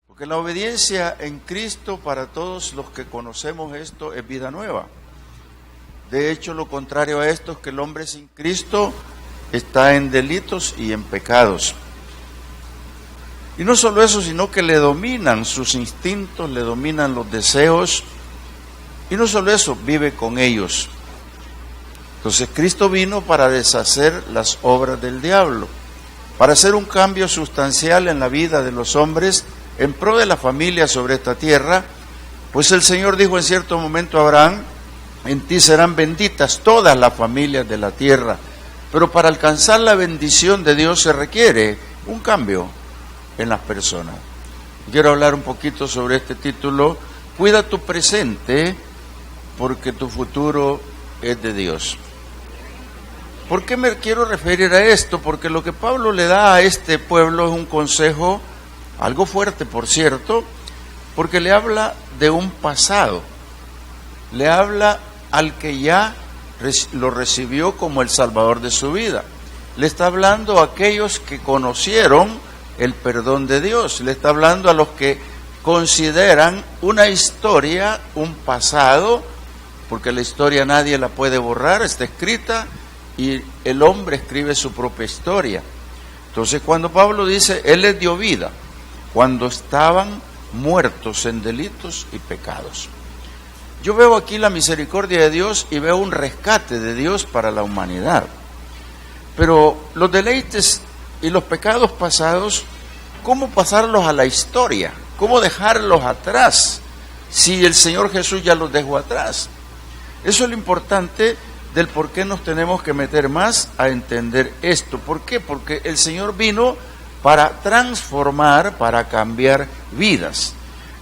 Porque la obediencia en Cristo para todos los que conocemos esto es vida nueva. De hecho, lo contrario a esto es que el hombre sin Cristo está en delitos y en pecados. Y no solo eso, sino que le dominan sus instintos, le dominan los deseos. Y no solo eso, vive con ellos. Entonces Cristo vino para deshacer las obras del diablo, para hacer un cambio sustancial en la vida de los hombres en pro de la familia sobre esta tierra. Pues el Señor dijo en cierto momento a Abraham: en ti serán benditas todas las familias de la tierra. Pero para alcanzar la bendición de Dios se requiere un cambio en las personas. Quiero hablar un poquito sobre este título: cuida tu presente porque tu futuro es de Dios. ¿Por qué me quiero referir a esto? Porque lo que Pablo le da a este pueblo es un consejo, algo fuerte por cierto, porque le habla de un pasado, le habla al que ya lo recibió como el Salvador de su vida, le está hablando a aquellos que conocieron el perdón de Dios, le está hablando a los que consideran una historia, un pasado, porque la historia nadie la puede borrar, está escrita, y el hombre escribe su propia historia. Entonces cuando Pablo dice, Él les dio vida cuando estaban muertos en delitos y pecados. Yo veo aquí la misericordia de Dios y veo un rescate de Dios para la humanidad. Pero los deleites y los pecados pasados, ¿cómo pasarlos a la historia? ¿Cómo dejarlos atrás si el Señor Jesús ya los dejó atrás? Eso es lo importante del por qué nos tenemos que meter más a entender esto. ¿Por qué? Porque el Señor vino para transformar, para cambiar vidas.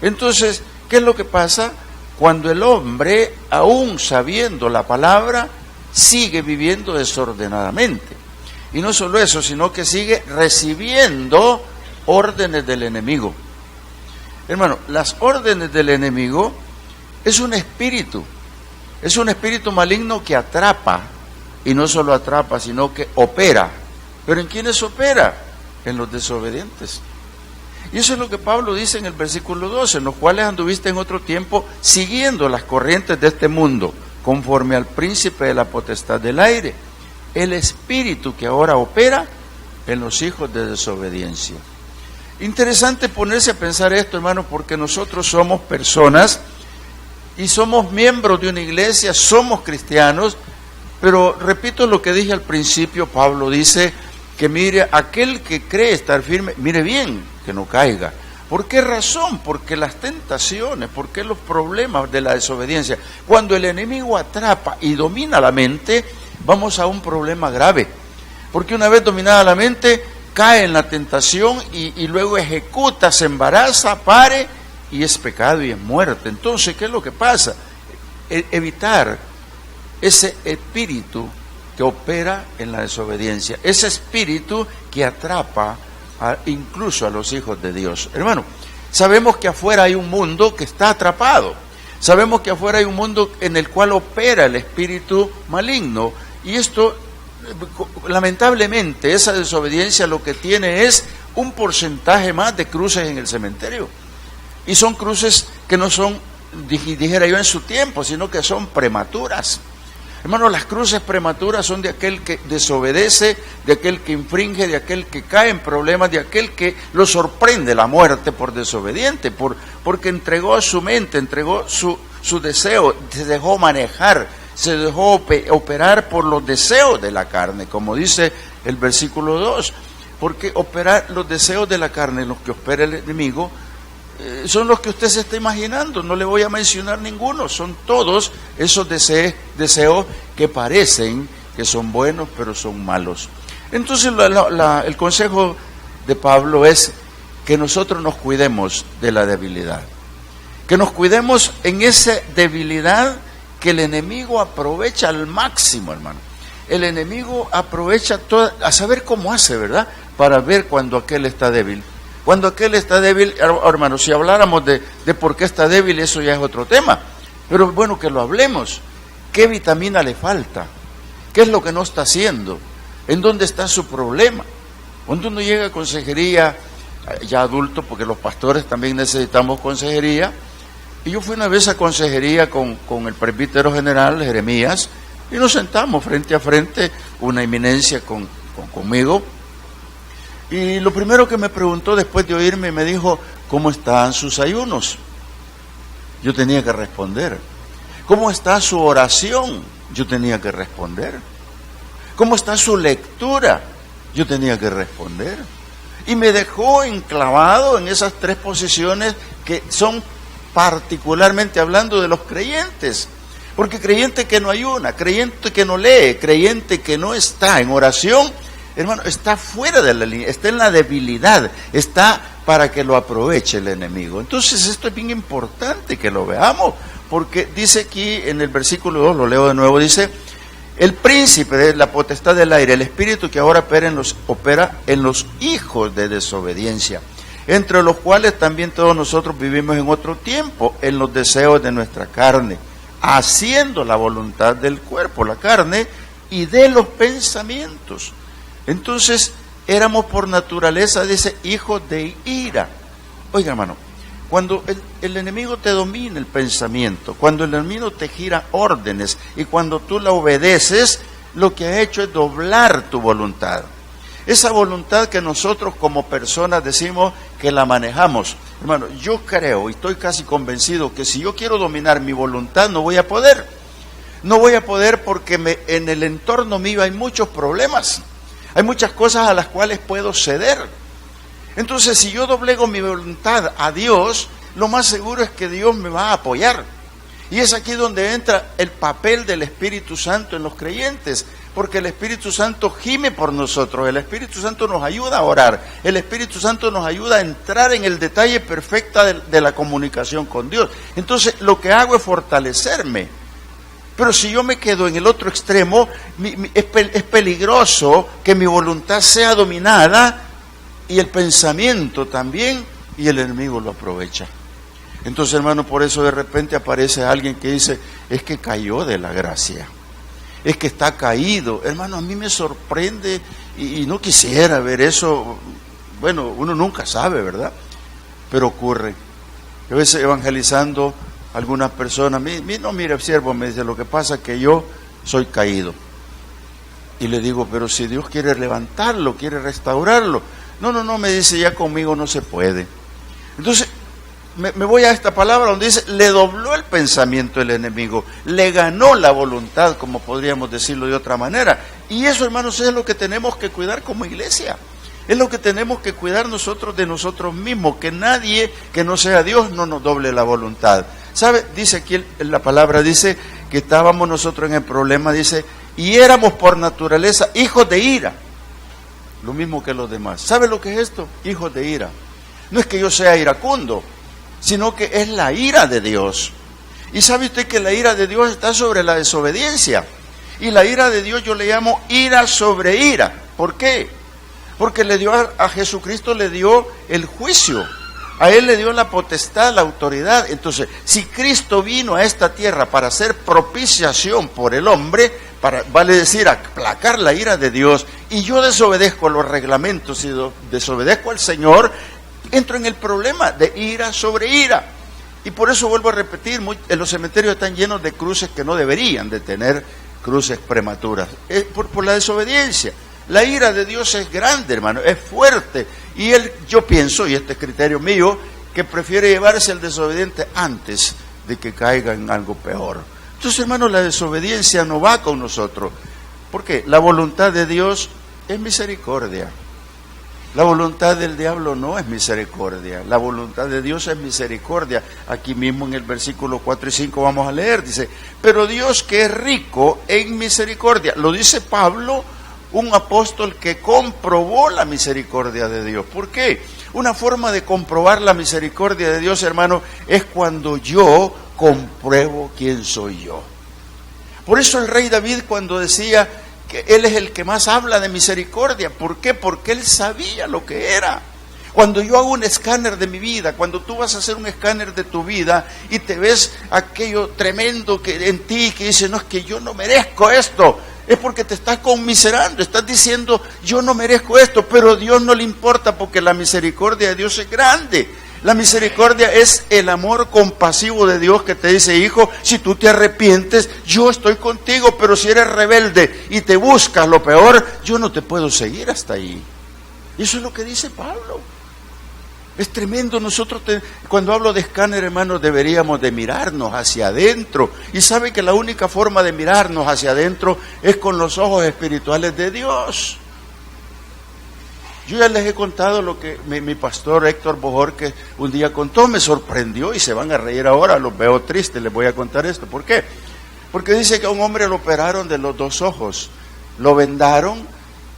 Entonces, ¿qué es lo que pasa cuando el hombre, aún sabiendo la palabra, sigue viviendo desordenadamente? Y no solo eso, sino que sigue recibiendo órdenes del enemigo. Hermano, las órdenes del enemigo es un espíritu maligno que atrapa, y no solo atrapa, sino que opera. ¿Pero en quiénes opera? En los desobedientes. Y eso es lo que Pablo dice en el versículo 12, en los cuales anduviste en otro tiempo siguiendo las corrientes de este mundo, conforme al príncipe de la potestad del aire, el espíritu que ahora opera en los hijos de desobediencia. Interesante ponerse a pensar esto, hermano, porque nosotros somos personas y somos miembros de una iglesia, somos cristianos, pero repito lo que dije al principio. Pablo dice que mire, aquel que cree estar firme, mire bien que no caiga. ¿Por qué razón? Porque las tentaciones, porque los problemas de la desobediencia, cuando el enemigo atrapa y domina la mente, vamos a un problema grave, porque una vez dominada la mente, cae en la tentación y luego ejecuta, se embaraza, pare, y es pecado y es muerte. Entonces, ¿qué es lo que pasa? Evitar ese espíritu que opera en la desobediencia, ese espíritu que atrapa incluso a los hijos de Dios. Hermano, sabemos que afuera hay un mundo que está atrapado, sabemos que afuera hay un mundo en el cual opera el espíritu maligno, y esto, lamentablemente, esa desobediencia lo que tiene es un porcentaje más de cruces en el cementerio. Y son cruces que no son, dijera yo, en su tiempo, sino que son prematuras. Hermano, las cruces prematuras son de aquel que desobedece, de aquel que infringe, de aquel que cae en problemas, de aquel que lo sorprende la muerte por desobediente, porque entregó su mente, entregó su deseo, se dejó manejar, se dejó operar por los deseos de la carne, como dice el versículo 2, porque operar los deseos de la carne, los que opera el enemigo, son los que usted se está imaginando. No le voy a mencionar ninguno, son todos esos deseos que parecen que son buenos, pero son malos. Entonces el consejo de Pablo es que nosotros nos cuidemos de la debilidad, que nos cuidemos en esa debilidad que el enemigo aprovecha al máximo, hermano. El enemigo aprovecha a saber cómo hace, ¿verdad? Para ver cuando aquel está débil. Cuando aquel está débil, hermano, si habláramos de por qué está débil, eso ya es otro tema. Pero bueno, que lo hablemos. ¿Qué vitamina le falta? ¿Qué es lo que no está haciendo? ¿En dónde está su problema? Cuando uno llega a consejería, ya adulto, porque los pastores también necesitamos consejería, y yo fui una vez a consejería con el presbítero general, Jeremías, y nos sentamos frente a frente, una eminencia conmigo, y lo primero que me preguntó después de oírme, me dijo, ¿cómo están sus ayunos? Yo tenía que responder. ¿Cómo está su oración? Yo tenía que responder. ¿Cómo está su lectura? Yo tenía que responder. Y me dejó enclavado en esas tres posiciones que son particularmente hablando de los creyentes. Porque creyente que no ayuna, creyente que no lee, creyente que no está en oración, hermano, está fuera de la línea, está en la debilidad, está para que lo aproveche el enemigo. Entonces esto es bien importante que lo veamos, porque dice aquí en el versículo 2, lo leo de nuevo, dice, el príncipe de la potestad del aire, el espíritu que ahora opera en los hijos de desobediencia, entre los cuales también todos nosotros vivimos en otro tiempo, en los deseos de nuestra carne, haciendo la voluntad del cuerpo, la carne, y de los pensamientos. Entonces, éramos por naturaleza, dice, hijos de ira. Oiga, hermano, cuando el enemigo te domina el pensamiento, cuando el enemigo te gira órdenes y cuando tú la obedeces, lo que ha hecho es doblar tu voluntad. Esa voluntad que nosotros como personas decimos que la manejamos. Hermano, yo creo y estoy casi convencido que si yo quiero dominar mi voluntad no voy a poder. No voy a poder porque en el entorno mío hay muchos problemas. Hay muchas cosas a las cuales puedo ceder. Entonces, si yo doblego mi voluntad a Dios, lo más seguro es que Dios me va a apoyar. Y es aquí donde entra el papel del Espíritu Santo en los creyentes, porque el Espíritu Santo gime por nosotros, el Espíritu Santo nos ayuda a orar, el Espíritu Santo nos ayuda a entrar en el detalle perfecto de la comunicación con Dios. Entonces, lo que hago es fortalecerme. Pero si yo me quedo en el otro extremo, es peligroso que mi voluntad sea dominada y el pensamiento también, y el enemigo lo aprovecha. Entonces, hermano, por eso de repente aparece alguien que dice, es que cayó de la gracia, es que está caído. Hermano, a mí me sorprende y no quisiera ver eso. Bueno, uno nunca sabe, ¿verdad? Pero ocurre. A veces evangelizando algunas personas, no, mire, siervo, me dice, lo que pasa es que yo soy caído. Y le digo, pero si Dios quiere levantarlo, quiere restaurarlo. No, me dice, ya conmigo no se puede. Entonces, me voy a esta palabra donde dice, le dobló el pensamiento el enemigo, le ganó la voluntad, como podríamos decirlo de otra manera. Y eso, hermanos, es lo que tenemos que cuidar como iglesia. Es lo que tenemos que cuidar nosotros de nosotros mismos, que nadie que no sea Dios no nos doble la voluntad. ¿Sabe? Dice aquí la palabra, dice que estábamos nosotros en el problema, dice, y éramos por naturaleza hijos de ira. Lo mismo que los demás. ¿Sabe lo que es esto? Hijos de ira. No es que yo sea iracundo, sino que es la ira de Dios. Y sabe usted que la ira de Dios está sobre la desobediencia. Y la ira de Dios yo le llamo ira sobre ira. ¿Por qué? Porque le dio a Jesucristo, le dio el juicio. A Él le dio la potestad, la autoridad. Entonces, si Cristo vino a esta tierra para hacer propiciación por el hombre, vale decir, aplacar la ira de Dios, y yo desobedezco los reglamentos y desobedezco al Señor, entro en el problema de ira sobre ira. Y por eso vuelvo a repetir, en los cementerios están llenos de cruces que no deberían de tener cruces prematuras, por la desobediencia. La ira de Dios es grande, hermano, es fuerte. Y yo pienso, y este es criterio mío, que prefiere llevarse al desobediente antes de que caiga en algo peor. Entonces, hermano, la desobediencia no va con nosotros. ¿Por qué? La voluntad de Dios es misericordia. La voluntad del diablo no es misericordia. La voluntad de Dios es misericordia. Aquí mismo en el versículo 4 y 5 vamos a leer, dice, pero Dios que es rico en misericordia. Lo dice Pablo, un apóstol que comprobó la misericordia de Dios. ¿Por qué? Una forma de comprobar la misericordia de Dios, hermano, es cuando yo compruebo quién soy yo. Por eso el rey David, cuando decía que él es el que más habla de misericordia, ¿por qué? Porque él sabía lo que era. Cuando yo hago un escáner de mi vida, cuando tú vas a hacer un escáner de tu vida y te ves aquello tremendo que en ti, que dices, no, es que yo no merezco esto. es porque te estás conmiserando, estás diciendo, yo no merezco esto, pero a Dios no le importa porque la misericordia de Dios es grande. La misericordia es el amor compasivo de Dios que te dice, hijo, si tú te arrepientes, yo estoy contigo, pero si eres rebelde y te buscas lo peor, yo no te puedo seguir hasta ahí. Y eso es lo que dice Pablo. Es tremendo. Nosotros, cuando hablo de escáner, hermanos, deberíamos de mirarnos hacia adentro. Y sabe que la única forma de mirarnos hacia adentro es con los ojos espirituales de Dios. Yo ya les he contado lo que mi pastor Héctor Bojorquez un día contó, me sorprendió y se van a reír ahora, los veo tristes, les voy a contar esto. ¿Por qué? Porque dice que a un hombre lo operaron de los 2 ojos, lo vendaron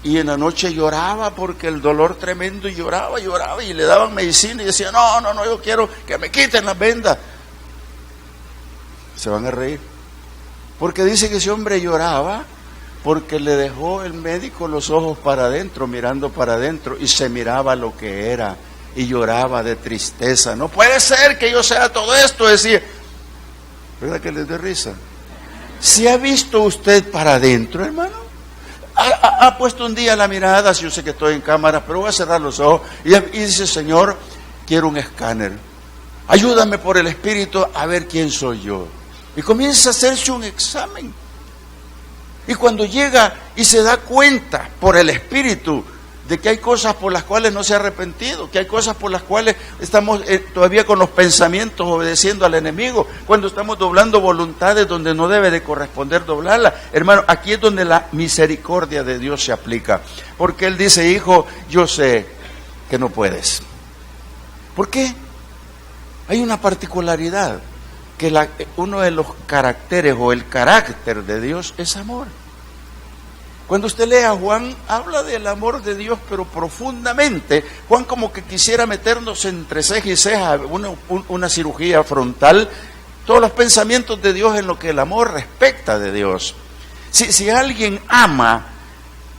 y en la noche lloraba porque el dolor tremendo, y lloraba y le daban medicina y decía, no, yo quiero que me quiten las vendas. Se van a reír. Porque dice que ese hombre lloraba porque le dejó el médico los ojos para adentro, mirando para adentro, y se miraba lo que era, y lloraba de tristeza. No puede ser que yo sea todo esto, decía. ¿Verdad que les dé risa? ¿Se ha visto usted para adentro, hermano? ¿Ha puesto un día la mirada? Si yo sé que estoy en cámara, pero voy a cerrar los ojos, y dice, Señor, quiero un escáner. Ayúdame por el Espíritu a ver quién soy yo. Y comienza a hacerse un examen. Y cuando llega y se da cuenta por el Espíritu de que hay cosas por las cuales no se ha arrepentido, que hay cosas por las cuales estamos todavía con los pensamientos obedeciendo al enemigo, cuando estamos doblando voluntades donde no debe de corresponder doblarla. Hermano, aquí es donde la misericordia de Dios se aplica, porque Él dice, hijo, yo sé que no puedes. ¿Por qué? Hay una particularidad, que uno de los caracteres o el carácter de Dios es amor. Cuando usted lee a Juan, habla del amor de Dios, pero profundamente. Juan como que quisiera meternos entre ceja y ceja, una cirugía frontal, todos los pensamientos de Dios en lo que el amor respecta de Dios. Si alguien ama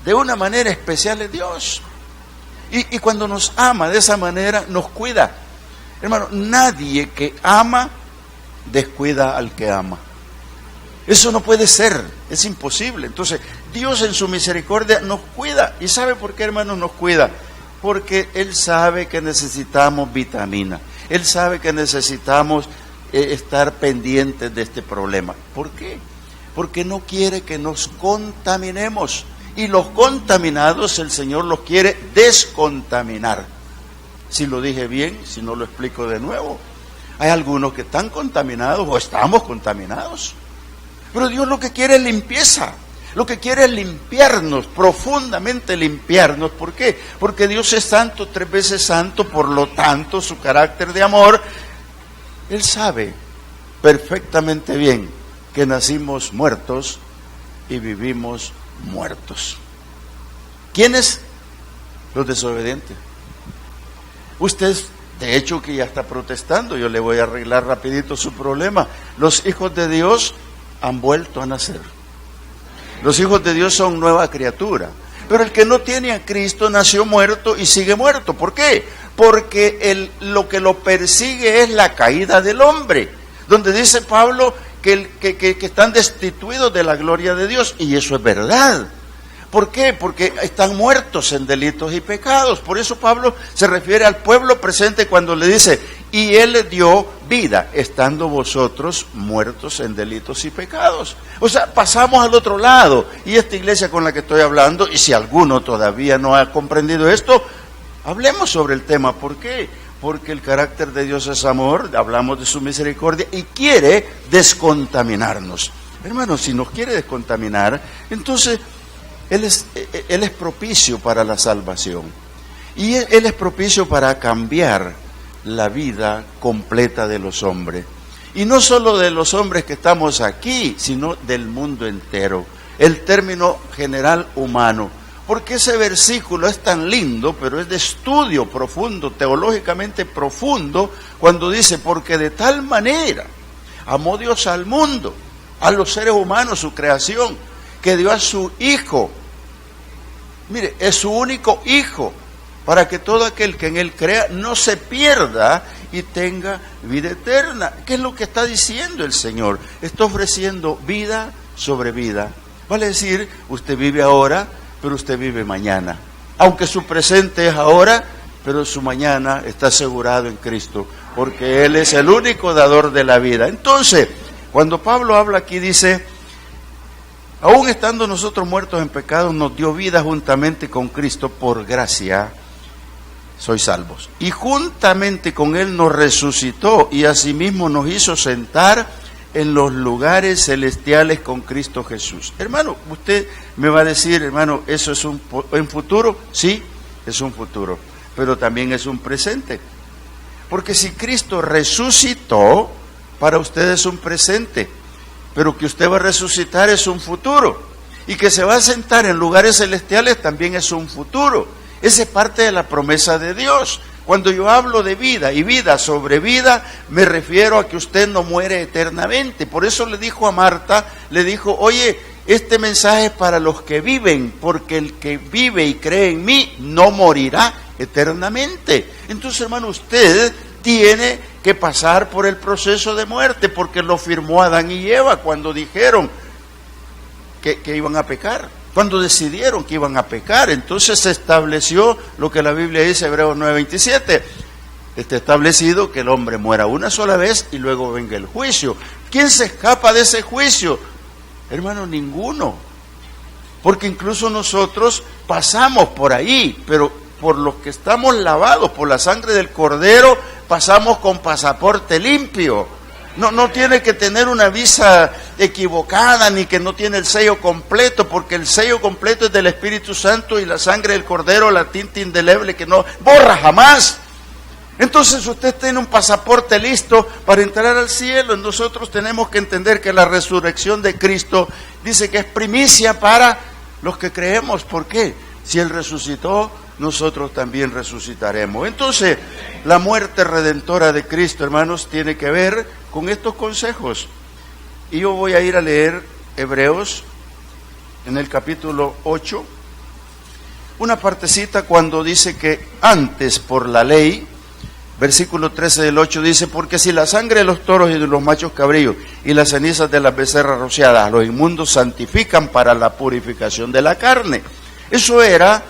de una manera especial es Dios. Y cuando nos ama de esa manera, nos cuida. Hermano, nadie que ama descuida al que ama. Eso no puede ser, es imposible. Entonces, Dios en su misericordia nos cuida. ¿Y sabe por qué, hermanos, nos cuida? Porque Él sabe que necesitamos vitamina. Él sabe que necesitamos estar pendientes de este problema. ¿Por qué? Porque no quiere que nos contaminemos. Y los contaminados, el Señor los quiere descontaminar. Si lo dije bien, si no lo explico de nuevo. Hay algunos que están contaminados o estamos contaminados. Pero Dios lo que quiere es limpieza. Lo que quiere es limpiarnos, profundamente limpiarnos. ¿Por qué? Porque Dios es santo, 3 veces santo, por lo tanto, su carácter de amor, Él sabe perfectamente bien que nacimos muertos y vivimos muertos. ¿Quiénes? Los desobedientes. Usted, de hecho, que ya está protestando, yo le voy a arreglar rapidito su problema. Los hijos de Dios han vuelto a nacer. Los hijos de Dios son nueva criatura. Pero el que no tiene a Cristo nació muerto y sigue muerto. ¿Por qué? Porque lo que lo persigue es la caída del hombre. Donde dice Pablo que están destituidos de la gloria de Dios. Y eso es verdad. ¿Por qué? Porque están muertos en delitos y pecados. Por eso Pablo se refiere al pueblo presente cuando le dice, y Él le dio vida, estando vosotros muertos en delitos y pecados. O sea, pasamos al otro lado. Y esta iglesia con la que estoy hablando, y si alguno todavía no ha comprendido esto, hablemos sobre el tema. ¿Por qué? Porque el carácter de Dios es amor, hablamos de su misericordia, y quiere descontaminarnos. Hermanos, si nos quiere descontaminar, entonces Él es propicio para la salvación. Y Él es propicio para cambiar la vida completa de los hombres. Y no solo de los hombres que estamos aquí, sino del mundo entero. El término general humano. Porque ese versículo es tan lindo, pero es de estudio profundo, teológicamente profundo, cuando dice, porque de tal manera amó Dios al mundo, a los seres humanos, su creación, que dio a su Hijo. Mire, es su único Hijo, para que todo aquel que en Él crea no se pierda y tenga vida eterna. ¿Qué es lo que está diciendo el Señor? Está ofreciendo vida sobre vida, Vale decir, usted vive ahora, pero usted vive mañana. Aunque su presente es ahora, pero su mañana está asegurado en Cristo, porque Él es el único dador de la vida. Entonces, cuando Pablo habla aquí, dice, aún estando nosotros muertos en pecado, nos dio vida juntamente con Cristo, por gracia sois salvos. Y juntamente con Él nos resucitó y asimismo nos hizo sentar en los lugares celestiales con Cristo Jesús. Hermano, usted me va a decir, hermano, ¿eso es un futuro? Sí, es un futuro, pero también es un presente. Porque si Cristo resucitó, para usted es un presente, pero que usted va a resucitar es un futuro. Y que se va a sentar en lugares celestiales también es un futuro. Esa es parte de la promesa de Dios. Cuando yo hablo de vida y vida sobre vida, me refiero a que usted no muere eternamente. Por eso le dijo a Marta, le dijo, oye, este mensaje es para los que viven, porque el que vive y cree en mí no morirá eternamente. Entonces, hermano, usted tiene que pasar por el proceso de muerte, porque lo firmó Adán y Eva cuando dijeron que iban a pecar. Cuando decidieron que iban a pecar, entonces se estableció lo que la Biblia dice, Hebreos 9:27. Está establecido que el hombre muera una sola vez y luego venga el juicio. ¿Quién se escapa de ese juicio? Hermano, ninguno. Porque incluso nosotros pasamos por ahí, pero por los que estamos lavados por la sangre del Cordero, pasamos con pasaporte limpio. No tiene que tener una visa equivocada, ni que no tiene el sello completo, porque el sello completo es del Espíritu Santo y la sangre del Cordero, la tinta indeleble que no borra jamás. Entonces usted tiene un pasaporte listo para entrar al cielo. Nosotros tenemos que entender que la resurrección de Cristo dice que es primicia para los que creemos. ¿Por qué? Si Él resucitó, nosotros también resucitaremos. Entonces, la muerte redentora de Cristo, hermanos, tiene que ver con estos consejos. Y yo voy a ir a leer Hebreos en el capítulo 8, una partecita cuando dice que antes por la ley, versículo 13 del 8 dice, porque si la sangre de los toros y de los machos cabríos y las cenizas de las becerras rociadas a los inmundos santifican para la purificación de la carne. Eso era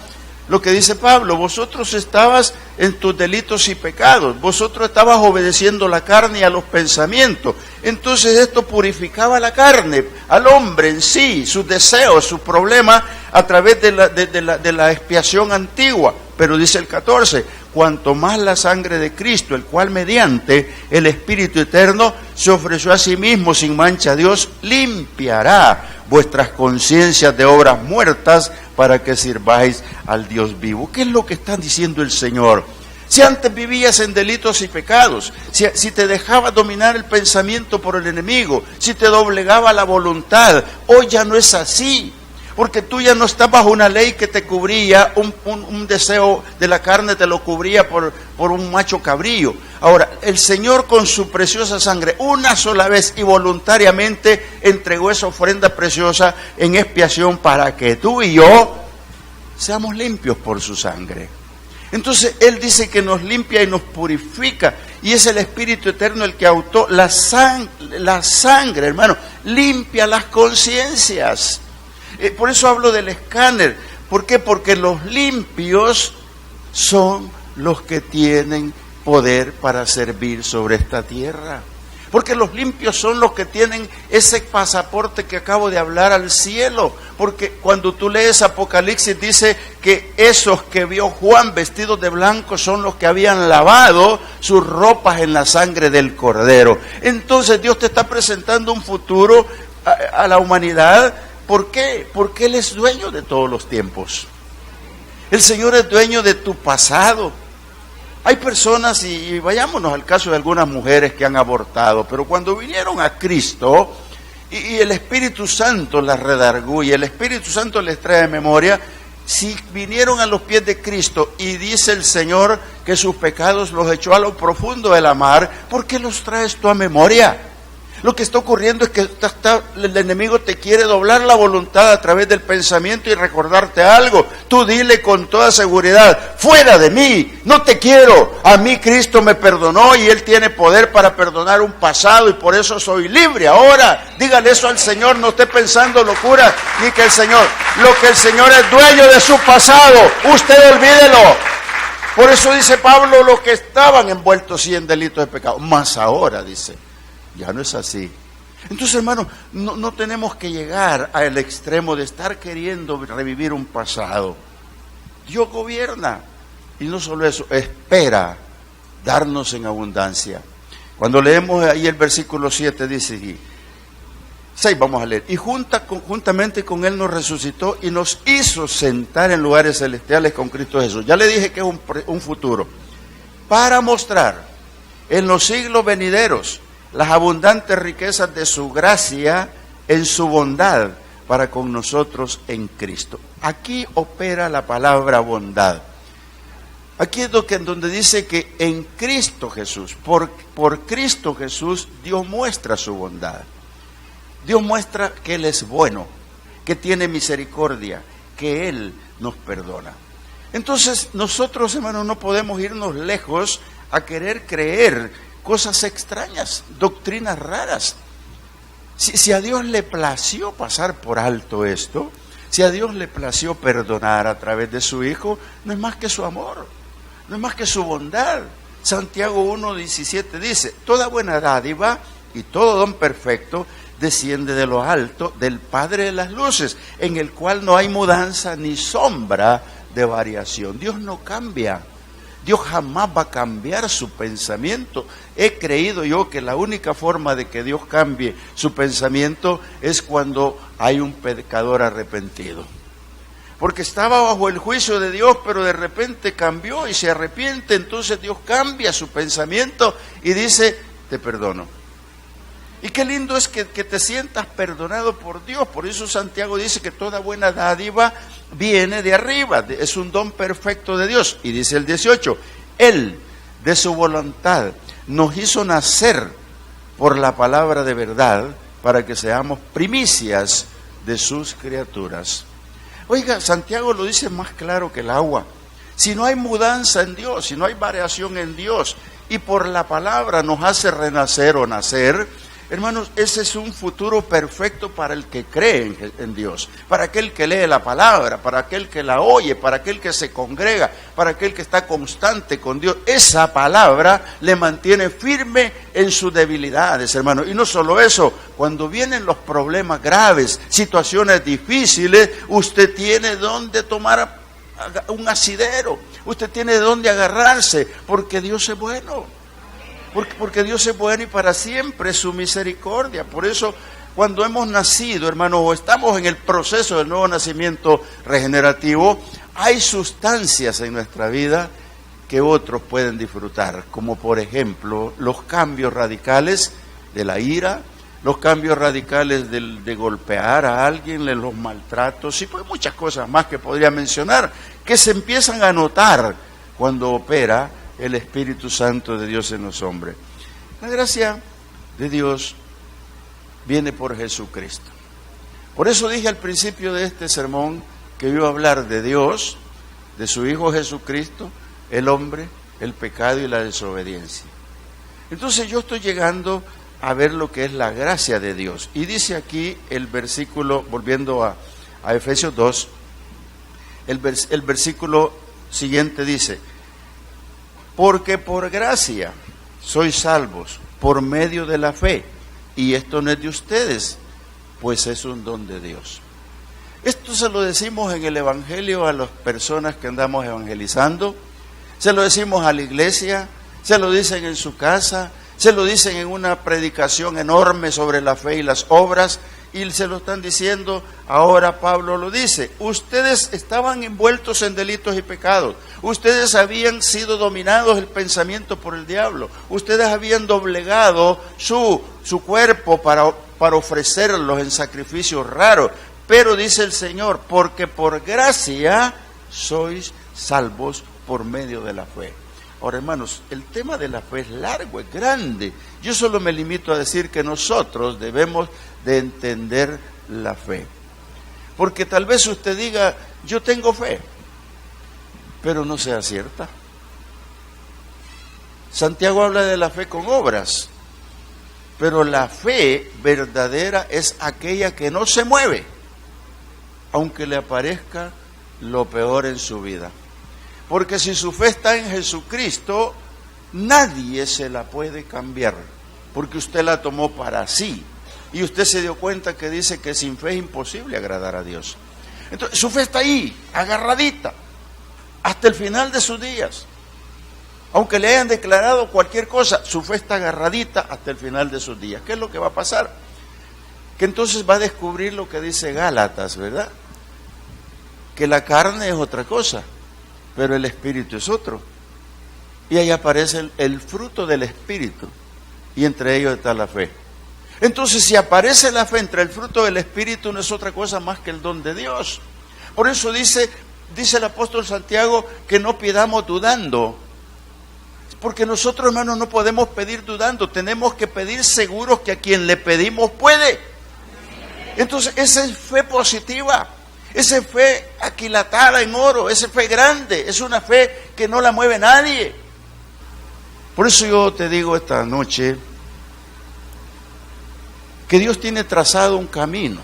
lo que dice Pablo, vosotros estabas en tus delitos y pecados, vosotros estabas obedeciendo la carne y a los pensamientos. Entonces esto purificaba la carne, al hombre en sí, sus deseos, sus problemas a través de la expiación antigua. Pero dice el 14, cuanto más la sangre de Cristo, el cual mediante el Espíritu Eterno se ofreció a sí mismo sin mancha a Dios, limpiará vuestras conciencias de obras muertas para que sirváis al Dios vivo. ¿Qué es lo que está diciendo el Señor? Si antes vivías en delitos y pecados, si te dejaba dominar el pensamiento por el enemigo, si te doblegaba la voluntad, hoy ya no es así. Porque tú ya no estás bajo una ley que te cubría, un deseo de la carne te lo cubría por un macho cabrío. Ahora, el Señor con su preciosa sangre, una sola vez y voluntariamente entregó esa ofrenda preciosa en expiación para que tú y yo seamos limpios por su sangre. Entonces, Él dice que nos limpia y nos purifica, y es el Espíritu Eterno el que la sangre, hermano, limpia las conciencias. Por eso hablo del escáner. ¿Por qué? Porque los limpios son los que tienen poder para servir sobre esta tierra. Porque los limpios son los que tienen ese pasaporte que acabo de hablar al cielo. Porque cuando tú lees Apocalipsis dice que esos que vio Juan vestidos de blanco son los que habían lavado sus ropas en la sangre del Cordero. Entonces Dios te está presentando un futuro a la humanidad. ¿Por qué? Porque Él es dueño de todos los tiempos. El Señor es dueño de tu pasado. Hay personas, y vayámonos al caso de algunas mujeres que han abortado, pero cuando vinieron a Cristo, y el Espíritu Santo las redargó, y el Espíritu Santo les trae memoria, si vinieron a los pies de Cristo, y dice el Señor que sus pecados los echó a lo profundo de la mar, ¿por qué los traes tú a memoria? Lo que está ocurriendo es que el enemigo te quiere doblar la voluntad a través del pensamiento y recordarte algo. Tú dile con toda seguridad: fuera de mí, no te quiero. A mí Cristo me perdonó y Él tiene poder para perdonar un pasado y por eso soy libre. Ahora, dígale eso al Señor, no esté pensando locura, ni que el Señor es dueño de su pasado. Usted olvídelo. Por eso dice Pablo, los que estaban envueltos sí en delitos de pecado. Mas ahora, dice, ya no es así. Entonces, hermano, no tenemos que llegar al extremo de estar queriendo revivir un pasado. Dios gobierna. Y no solo eso, espera darnos en abundancia. Cuando leemos ahí el versículo 7, dice, 6 vamos a leer. Y juntamente con Él nos resucitó y nos hizo sentar en lugares celestiales con Cristo Jesús. Ya le dije que es un futuro. Para mostrar en los siglos venideros las abundantes riquezas de su gracia en su bondad para con nosotros en Cristo. Aquí opera la palabra bondad. Aquí es donde dice que en Cristo Jesús, por Cristo Jesús, Dios muestra su bondad. Dios muestra que Él es bueno, que tiene misericordia, que Él nos perdona. Entonces, nosotros, hermanos, no podemos irnos lejos a querer creer cosas extrañas, doctrinas raras. Si a Dios le plació pasar por alto esto, si a Dios le plació perdonar a través de su Hijo, no es más que su amor, no es más que su bondad. Santiago 1:17 dice: toda buena dádiva y todo don perfecto desciende de lo alto, del Padre de las luces, en el cual no hay mudanza ni sombra de variación. Dios no cambia. Dios jamás va a cambiar su pensamiento. He creído yo que la única forma de que Dios cambie su pensamiento es cuando hay un pecador arrepentido. Porque estaba bajo el juicio de Dios, pero de repente cambió y se arrepiente. Entonces Dios cambia su pensamiento y dice: te perdono. Y qué lindo es que te sientas perdonado por Dios. Por eso Santiago dice que toda buena dádiva viene de arriba, es un don perfecto de Dios. Y dice el 18, Él, de su voluntad, nos hizo nacer por la palabra de verdad, para que seamos primicias de sus criaturas. Oiga, Santiago lo dice más claro que el agua. Si no hay mudanza en Dios, si no hay variación en Dios, y por la palabra nos hace renacer o nacer, hermanos, ese es un futuro perfecto para el que cree en Dios, para aquel que lee la palabra, para aquel que la oye, para aquel que se congrega, para aquel que está constante con Dios. Esa palabra le mantiene firme en sus debilidades, hermanos. Y no solo eso, cuando vienen los problemas graves, situaciones difíciles, usted tiene donde tomar un asidero, usted tiene donde agarrarse, porque Dios es bueno. Porque Dios es bueno y para siempre es su misericordia. Por eso, cuando hemos nacido, hermanos, o estamos en el proceso del nuevo nacimiento regenerativo, hay sustancias en nuestra vida que otros pueden disfrutar, como por ejemplo los cambios radicales de la ira, los cambios radicales de golpear a alguien, de los maltratos, y pues muchas cosas más que podría mencionar, que se empiezan a notar cuando opera el Espíritu Santo de Dios en los hombres. La gracia de Dios viene por Jesucristo. Por eso dije al principio de este sermón que iba a hablar de Dios, de su Hijo Jesucristo, el hombre, el pecado y la desobediencia. Entonces yo estoy llegando a ver lo que es la gracia de Dios. Y dice aquí el versículo, volviendo a Efesios 2, el versículo siguiente dice: porque por gracia sois salvos por medio de la fe, y esto no es de ustedes, pues es un don de Dios. Esto se lo decimos en el Evangelio a las personas que andamos evangelizando, se lo decimos a la iglesia, se lo dicen en su casa, se lo dicen en una predicación enorme sobre la fe y las obras, y se lo están diciendo, ahora Pablo lo dice: ustedes estaban envueltos en delitos y pecados, ustedes habían sido dominados el pensamiento por el diablo, ustedes habían doblegado su cuerpo para ofrecerlos en sacrificios raros, pero dice el Señor, porque por gracia sois salvos por medio de la fe. Ahora, hermanos, el tema de la fe es largo, es grande. Yo solo me limito a decir que nosotros debemos de entender la fe. Porque tal vez usted diga, yo tengo fe, pero no sea cierta. Santiago habla de la fe con obras, pero la fe verdadera es aquella que no se mueve, aunque le aparezca lo peor en su vida. Porque si su fe está en Jesucristo, nadie se la puede cambiar, porque usted la tomó para sí. Y usted se dio cuenta que dice que sin fe es imposible agradar a Dios. Entonces, su fe está ahí, agarradita, hasta el final de sus días. Aunque le hayan declarado cualquier cosa, su fe está agarradita hasta el final de sus días. ¿Qué es lo que va a pasar? Que entonces va a descubrir lo que dice Gálatas, ¿verdad? Que la carne es otra cosa, pero el espíritu es otro. Y ahí aparece el fruto del espíritu, y entre ellos está la fe. Entonces, si aparece la fe entre el fruto del espíritu, no es otra cosa más que el don de Dios. Por eso dice el apóstol Santiago que no pidamos dudando. Porque nosotros, hermanos, no podemos pedir dudando, tenemos que pedir seguros que a quien le pedimos puede. Entonces, esa es fe positiva, esa es fe aquilatada en oro, esa es fe grande, es una fe que no la mueve nadie. Por eso yo te digo esta noche que Dios tiene trazado un camino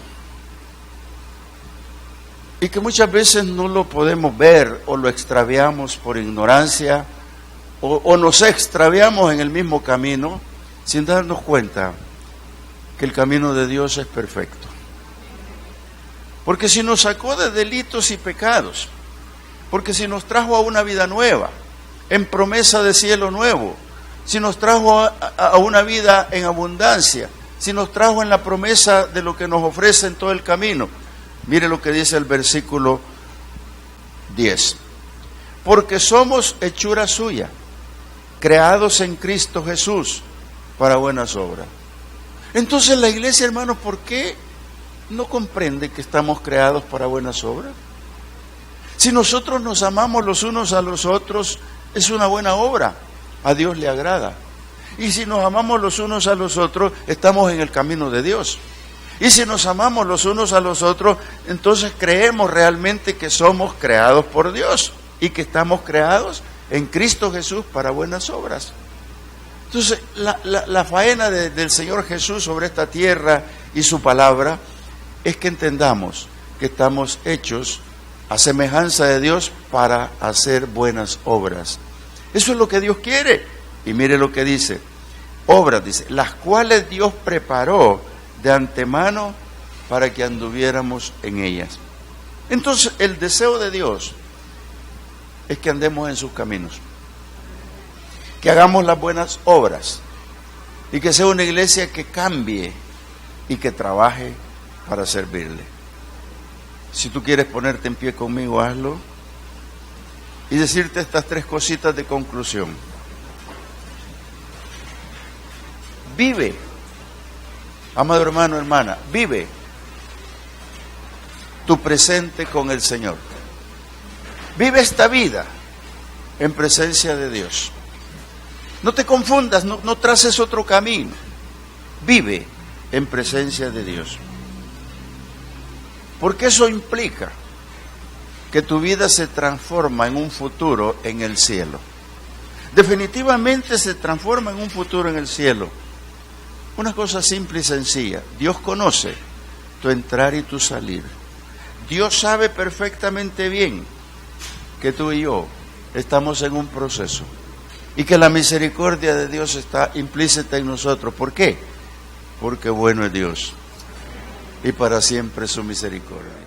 y que muchas veces no lo podemos ver o lo extraviamos por ignorancia o nos extraviamos en el mismo camino sin darnos cuenta que el camino de Dios es perfecto. Porque si nos sacó de delitos y pecados, porque si nos trajo a una vida nueva, en promesa de cielo nuevo, si nos trajo a una vida en abundancia, si nos trajo en la promesa de lo que nos ofrece en todo el camino. Mire lo que dice el versículo 10. Porque somos hechura suya, creados en Cristo Jesús para buenas obras. Entonces la iglesia, hermanos, ¿por qué no comprende que estamos creados para buenas obras? Si nosotros nos amamos los unos a los otros, es una buena obra, a Dios le agrada. Y si nos amamos los unos a los otros, estamos en el camino de Dios. Y si nos amamos los unos a los otros, entonces creemos realmente que somos creados por Dios y que estamos creados en Cristo Jesús para buenas obras. Entonces, la faena del Señor Jesús sobre esta tierra y su palabra es que entendamos que estamos hechos a semejanza de Dios para hacer buenas obras. Eso es lo que Dios quiere. Y mire lo que dice, obras, dice, las cuales Dios preparó de antemano para que anduviéramos en ellas. Entonces, el deseo de Dios es que andemos en sus caminos, que hagamos las buenas obras y que sea una iglesia que cambie y que trabaje para servirle. Si tú quieres ponerte en pie conmigo, hazlo y decirte estas tres cositas de conclusión. Vive, amado hermano, hermana, vive tu presente con el Señor. Vive esta vida en presencia de Dios. No te confundas, no traces otro camino. Vive en presencia de Dios. Porque eso implica que tu vida se transforma en un futuro en el cielo. Definitivamente se transforma en un futuro en el cielo. Una cosa simple y sencilla. Dios conoce tu entrar y tu salir. Dios sabe perfectamente bien que tú y yo estamos en un proceso y que la misericordia de Dios está implícita en nosotros. ¿Por qué? Porque bueno es Dios y para siempre su misericordia.